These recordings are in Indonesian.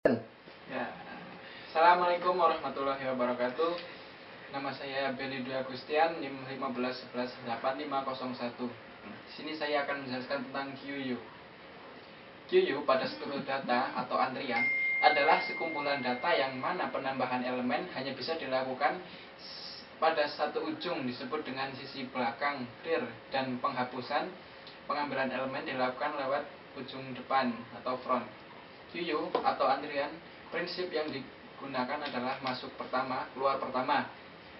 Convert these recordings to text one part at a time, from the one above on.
Ya. Assalamualaikum warahmatullahi wabarakatuh. Nama saya Benny Dwi Agustian, NIM 15118501. Di sini saya akan menjelaskan tentang QU. QU pada struktur data atau antrian adalah sekumpulan data yang mana penambahan elemen hanya bisa dilakukan pada satu ujung, disebut dengan sisi belakang rear, dan pengambilan elemen dilakukan lewat ujung depan atau front. QU atau antrian, prinsip yang digunakan adalah masuk pertama, keluar pertama,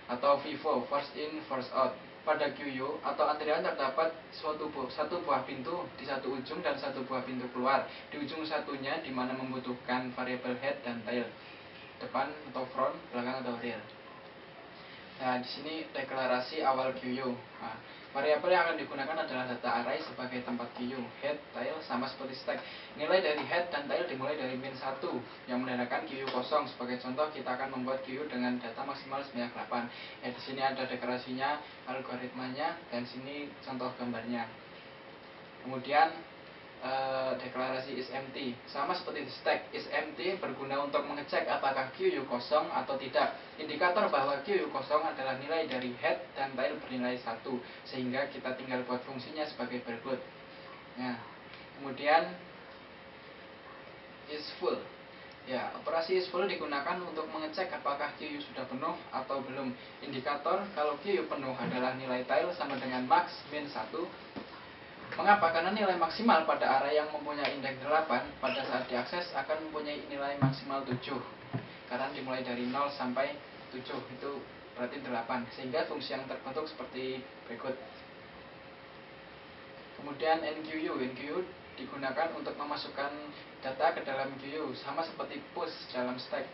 atau FIFO, first in, first out. Pada QU atau antrian terdapat satu buah pintu di satu ujung dan satu buah pintu keluar di ujung satunya, di mana membutuhkan variabel head dan tail, depan atau front, belakang atau rear. Nah, di sini deklarasi awal QU. Nah, variabel yang akan digunakan adalah data array sebagai tempat QU. Head, tail sama seperti stack. Nilai dari head dan tail dimulai dari min 1 yang menandakan QU kosong. Sebagai contoh, kita akan membuat QU dengan data maksimal sebanyak 8. Di sini ada deklarasinya, algoritmanya, dan sini contoh gambarnya. Kemudian deklarasi is empty sama seperti di stack. Is empty berguna untuk mengecek apakah QU kosong atau tidak. Indikator bahwa QU kosong adalah nilai dari head dan tail bernilai 1, sehingga kita tinggal buat fungsinya sebagai berikut. Nah, kemudian is full. Ya, operasi is full digunakan untuk mengecek apakah QU sudah penuh atau belum. Indikator kalau QU penuh adalah nilai tail sama dengan max min 1. Mengapa? Karena nilai maksimal pada array yang mempunyai indeks 8 pada saat diakses akan mempunyai nilai maksimal 7. Karena dimulai dari 0 sampai 7, itu berarti 8. Sehingga fungsi yang terbentuk seperti berikut. Kemudian NQU digunakan untuk memasukkan data ke dalam QU, sama seperti push dalam stack.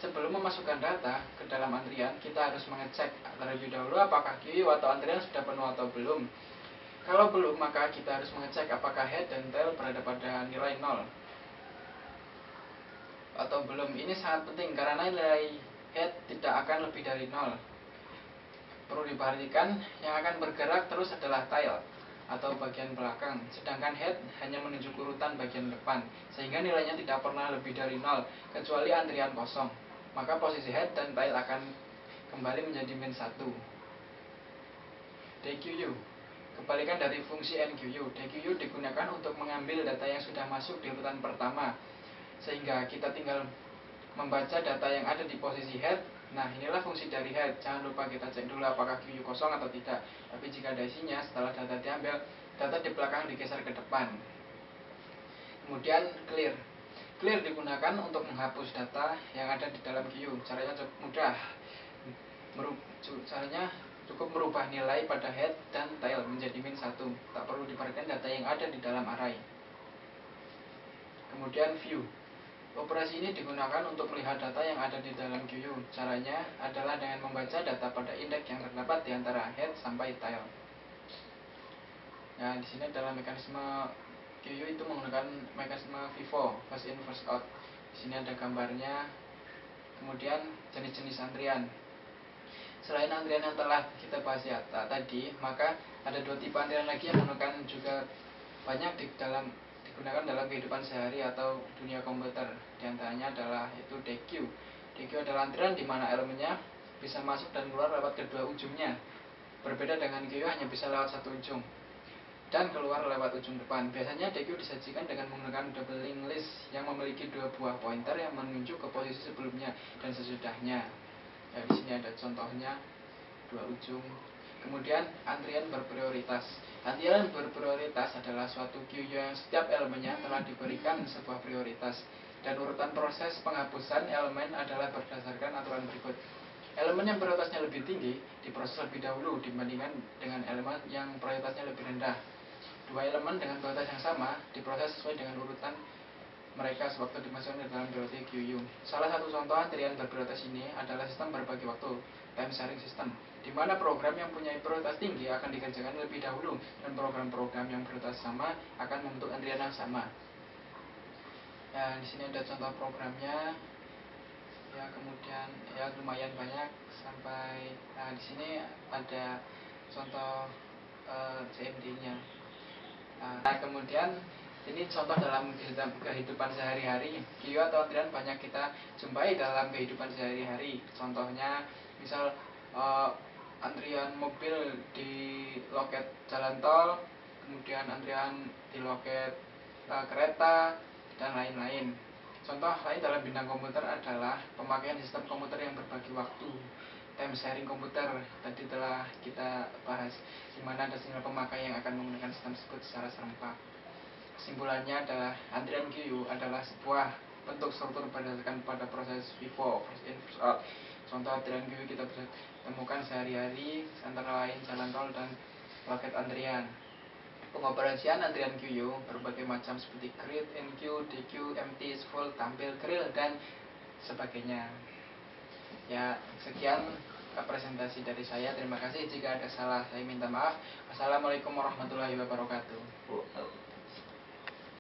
Sebelum memasukkan data ke dalam antrian, kita harus mengecek terlebih dahulu apakah QU atau antrian sudah penuh atau belum. Kalau belum, maka kita harus mengecek apakah head dan tail berada pada nilai 0 atau belum. Ini sangat penting karena nilai head tidak akan lebih dari 0. Perlu diperhatikan, yang akan bergerak terus adalah tail atau bagian belakang, sedangkan head hanya menunjuk urutan bagian depan, sehingga nilainya tidak pernah lebih dari 0 kecuali antrian kosong. Maka posisi head dan tail akan kembali menjadi min 1. DQU, kebalikan dari fungsi NQU. DQU digunakan untuk mengambil data yang sudah masuk di urutan pertama, sehingga kita tinggal membaca data yang ada di posisi head. Nah, inilah fungsi dari head. Jangan lupa kita cek dulu apakah QU kosong atau tidak. Tapi jika ada isinya, setelah data diambil, data di belakang digeser ke depan. Kemudian clear. Clear digunakan untuk menghapus data yang ada di dalam QU. Caranya cukup mudah. Caranya cukup merubah nilai pada head dan tail menjadi min 1. Tak perlu diperhatikan data yang ada di dalam array. Kemudian view. Operasi ini digunakan untuk melihat data yang ada di dalam QU. Caranya adalah dengan membaca data pada indeks yang terdapat di antara head sampai tail. Nah, di sini adalah mekanisme QU itu menggunakan mekanisme FIFO, first in first out. Di sini ada gambarnya. Kemudian jenis-jenis antrian. Selain antrian yang telah kita bahas tadi, maka ada dua tipe antrian lagi yang menggunakan juga banyak digunakan dalam kehidupan sehari atau dunia komputer. Di antaranya adalah itu DQ. DQ adalah antrian di mana elemennya bisa masuk dan keluar lewat kedua ujungnya. Berbeda dengan QU, hanya bisa lewat satu ujung dan keluar lewat ujung depan. Biasanya DQ disajikan dengan menggunakan double linked list yang memiliki dua buah pointer yang menunjuk ke posisi sebelumnya dan sesudahnya. Nah, di sini ada contohnya, dua ujung. Kemudian antrian berprioritas. Antrian berprioritas adalah suatu queue yang setiap elemennya telah diberikan sebuah prioritas, dan urutan proses penghapusan elemen adalah berdasarkan aturan berikut. Elemen yang prioritasnya lebih tinggi diproses lebih dahulu dibandingkan dengan elemen yang prioritasnya lebih rendah. Dua elemen dengan prioritas yang sama diproses sesuai dengan urutan mereka sewaktu dimasukkan ke dalam priority QU. Salah satu contoh antrian berprioritas ini adalah sistem berbagi waktu, time sharing system, di mana program yang punya prioritas tinggi akan dikerjakan lebih dahulu dan program-program yang prioritas sama akan membentuk antrian yang sama. Dan di sini ada contoh programnya. Ya, kemudian ya lumayan banyak sampai. Nah, di sini ada contoh CMD-nya. Nah, kemudian Ini contoh dalam kehidupan sehari-hari. Queue atau antrian banyak kita jumpai dalam kehidupan sehari-hari. Contohnya misal antrian mobil di loket jalan tol, kemudian antrian di loket kereta, dan lain-lain. Contoh lain dalam bidang komputer adalah pemakaian sistem komputer yang berbagi waktu, time sharing komputer. Tadi telah kita bahas di mana ada sinyal pemakai yang akan menggunakan sistem tersebut secara serempak. Kesimpulannya adalah antrian queue adalah sebuah bentuk struktur berdasarkan pada proses FIFO, first in first out. Contoh antrian queue kita bisa temukan sehari-hari, antara lain jalan tol dan loket antrian. Pengoperasian antrian queue berbagai macam seperti grid, NQ, DQ, empty, full, tampil, grill, dan sebagainya. Ya, sekian presentasi dari saya. Terima kasih. Jika ada salah, saya minta maaf. Wassalamualaikum warahmatullahi wabarakatuh.